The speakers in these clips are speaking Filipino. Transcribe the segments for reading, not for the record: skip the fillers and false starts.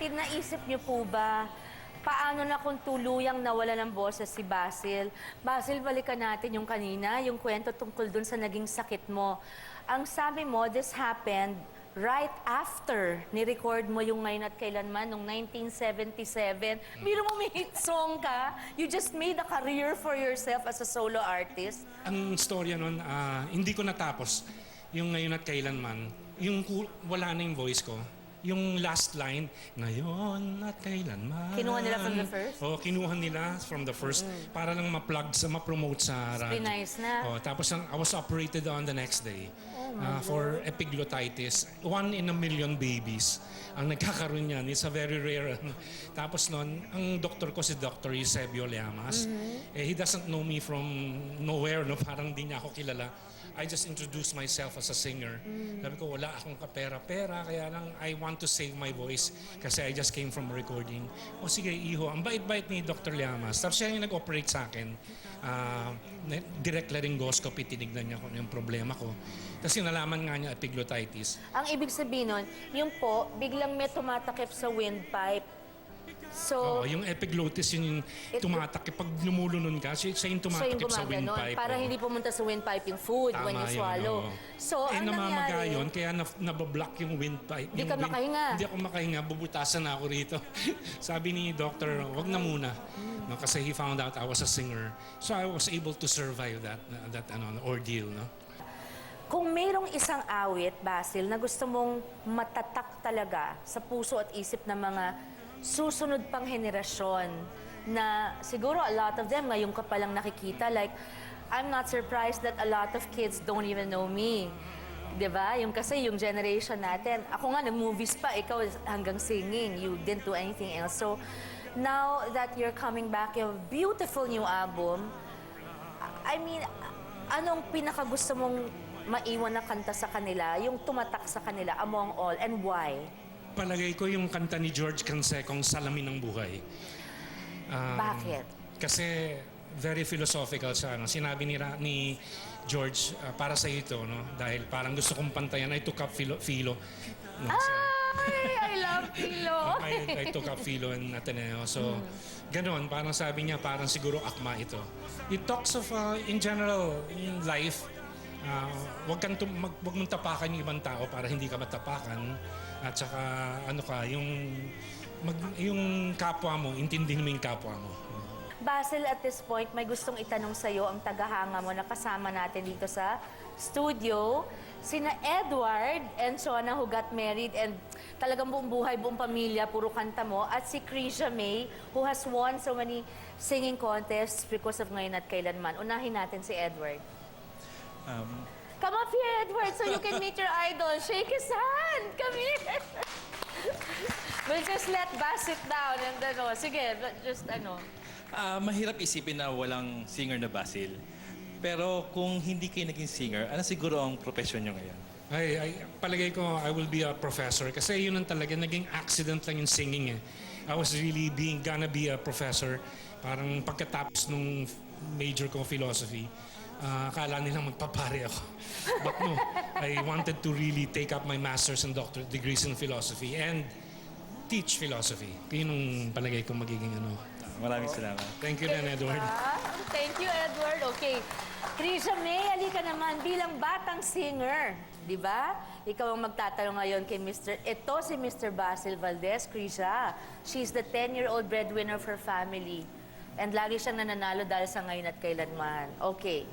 kapatid, naisip niyo po ba, paano na kung tuluyang nawala ng boses si Basil? Basil, balikan natin yung kanina, yung kwento tungkol dun sa naging sakit mo. Ang sabi mo, this happened right after ni-record mo yung Ngayon at Kailanman noong 1977. Biro mo may hit song ka. You just made a career for yourself as a solo artist. Ang storya nun, hindi ko natapos yung Ngayon at Kailanman. Yung wala na yung voice ko. Yung last line, ngayon at kailanman. Kinuha nila from the first? Oo, kinuha nila from the first para lang ma-plug, ma-promote sa radyo. Nice na. Oh, tapos I was operated on the next day for epiglottitis. 1 in a million babies ang nagkakaroon niyan. It's a very rare. Tapos noon, ang doktor ko si Dr. Eusebio Llamas. He doesn't know me from nowhere, no? Parang di niya ako kilala. I just introduced myself as a singer. Sabi ko, wala akong kapera-pera, kaya lang I want to save my voice kasi I just came from recording. O sige, iho, ang bait-bait ni Dr. Llamas. Tapos siya yung nag-operate sa akin. Direct laryngoscopy, tinignan niya kung yung problema ko. Kasi nalaman nga niya epiglottitis. Ang ibig sabihin nun, yung po, biglang may tumatakip sa windpipe. So, Oo, yung epiglottis yun yung tumatakip. Pag lumulunod ka, siya yung tumatakip sa windpipe. para hindi pumunta sa windpipe yung food when you swallow. So, ang namamaga nangyari, yun, kaya nabablock yung windpipe. Di ka makahinga. Hindi ako makahinga, bubutasan na ako rito. Sabi ni doctor, wag na muna. No, kasi he found out I was a singer. So I was able to survive that ordeal. No? kung mayroong isang awit, Basil, na gusto mong matatak talaga sa puso at isip ng mga susunod pang henerasyon na siguro a lot of them ngayon ka palang nakikita, like, I'm not surprised that a lot of kids don't even know me. Diba? Kasi yung generation natin, ako nga, nag-movies pa, ikaw hanggang singing, you didn't do anything else. So, now that you're coming back, you have a beautiful new album, I mean, anong pinakagusto mong maiwan na kanta sa kanila, yung tumatak sa kanila among all, and why? Palagay ko yung kanta ni George Cansecong, Salamin ng Buhay. Bakit? Kasi very philosophical siya. No? Sinabi ni George, para sa ito, no? Dahil parang gusto kong pantayan, I took up philo. No? I love Philo. I took up philo in Ateneo. So, ganoon, parang sabi niya, parang siguro akma ito. It talks of, in general, in life, wag mong tapakan yung ibang tao para hindi ka matapakan. At saka, yung kapwa mo, intindihin mo yung kapwa mo. Basil, at this point, may gustong itanong sa'yo ang tagahanga mo na kasama natin dito sa studio. Sina Edward and Shona, who got married, and talagang buong buhay, buong pamilya, puro kanta mo. At si Krisha May, who has won so many singing contests because of Ngayon at Kailanman. Unahin natin si Edward. Come up here, Edward, so you can meet your idol. Shake his hand. Come here. We'll just let Bas sit down and sige, just Mahirap isipin na walang singer na Basil. Pero kung hindi kayo naging singer, ano siguro ang profession nyo ngayon? Palagay ko, I will be a professor. Kasi yun ang talaga, naging accident lang yung singing eh. I was really gonna be a professor. Parang pagkatapos nung major ko philosophy, akala nilang magpapare ako. But no, I wanted to really take up my master's and doctorate degrees in philosophy and teach philosophy. Yun ang palagay ko magiging Maraming salamat. Thank you then, Edward. Thank you, Edward. Okay. Krisha May, halika naman bilang batang singer. Di ba? Ikaw ang magtatanong ngayon kay Mr. Ito si Mr. Basil Valdez, Krisha. She's the 10-year-old breadwinner of her family. And lagi siyang nananalo dahil sa Ngayon at Kailanman. Okay.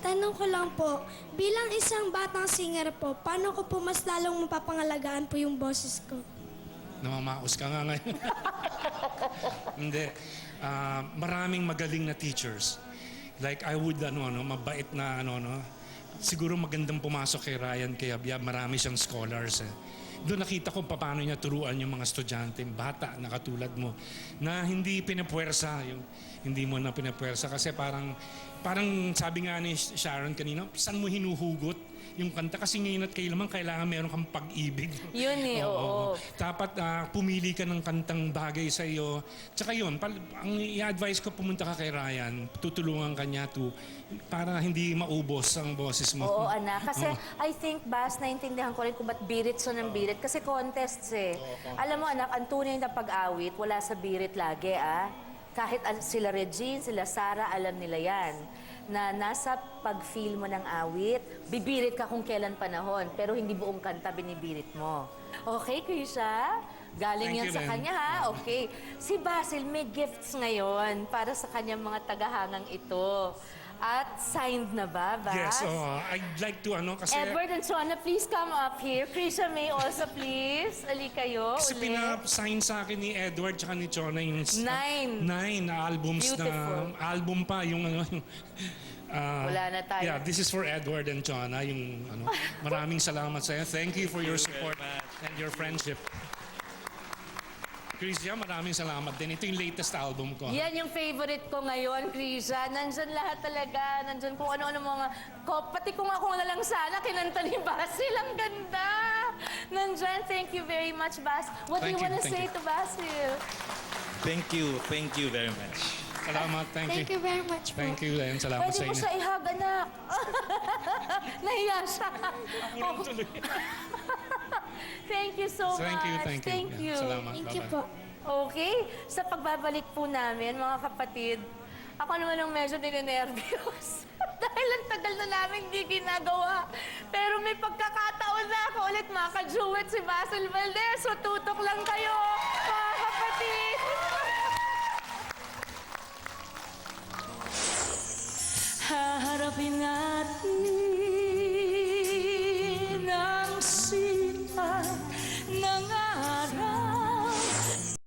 Tanong ko lang po, bilang isang batang singer po, paano ko po mas lalong mapapangalagaan po yung boses ko? Namamaos ka nga ngayon. Hindi. Maraming magaling na teachers. Like I would, mabait na, siguro magandang pumasok kay Ryan Cayabyab. Marami siyang scholars. Doon nakita ko paano niya turuan yung mga estudyante, bata na katulad mo, na hindi pinapuwersa, hindi mo na pinapuwersa. Kasi parang sabi nga ni Sharon kanina, saan mo hinuhugot yung kanta. Kasi ngayon at kailanman, kailangan meron kang pag-ibig. Yun eh, oo. Dapat pumili ka ng kantang bagay sa iyo. Tsaka yun, ang i-advise ko, pumunta ka kay Ryan. Tutulungan ka niya para hindi maubos ang boses mo. Oo, anak. Kasi I think, Bas, naintindihan ko rin kung ba't birit so ng birit. Kasi contests eh. Alam mo, anak, ang tunay na pag-awit, wala sa birit lagi, Kahit sila Regine, sila Sarah, alam nila yan. Na nasa pag-feel mo ng awit, bibirit ka kung kailan panahon, pero hindi buong kanta binibirit mo. Okay, Krisha? Galing Thank yan you, sa Len. kanya, ha? Okay. Si Basil may gifts ngayon para sa kanyang mga tagahangang ito. At signed na ba, Bas? Yes, I'd like to, kasi... Edward and Shona, please come up here. Krisha May also, please. Ali kayo, Kasi ulit. pina-sign sa akin ni Edward tsaka ni Chona yung... 9. 9 albums Beautiful. na... Album pa, yung Wala na tayo. Yeah, this is for Edward and Chona, yung maraming salamat sa iyo. Thank you for your support and your friendship. Krisha, maraming salamat din. Ito yung latest album ko. Yan yung favorite ko ngayon, Krisha. Nandyan lahat talaga. Nandyan kung ano-ano mga... Pati kung ako na lang sana, kinanta ni Basil. Ang ganda! Nandyan. Thank you very much, Bas. What do you Thank you, want to thank say you. to Basil? Thank you very much. Salamat, thank Thank you. you very much po. Thank you, Len. Salamat Pwede sa mo inyo. siya ihag, anak. Nahiya siya. Thank you so Thank you, much. thank you. Thank you. Salamat. Thank you Bye-bye. po. Okay, sa pagbabalik po namin, mga kapatid, ako naman ang medyo ninenervyos. Dahil ang tagal na namin hindi ginagawa. Pero may pagkakataon na ako ulit makaduet si Basil Valdez. So tutok lang kayo!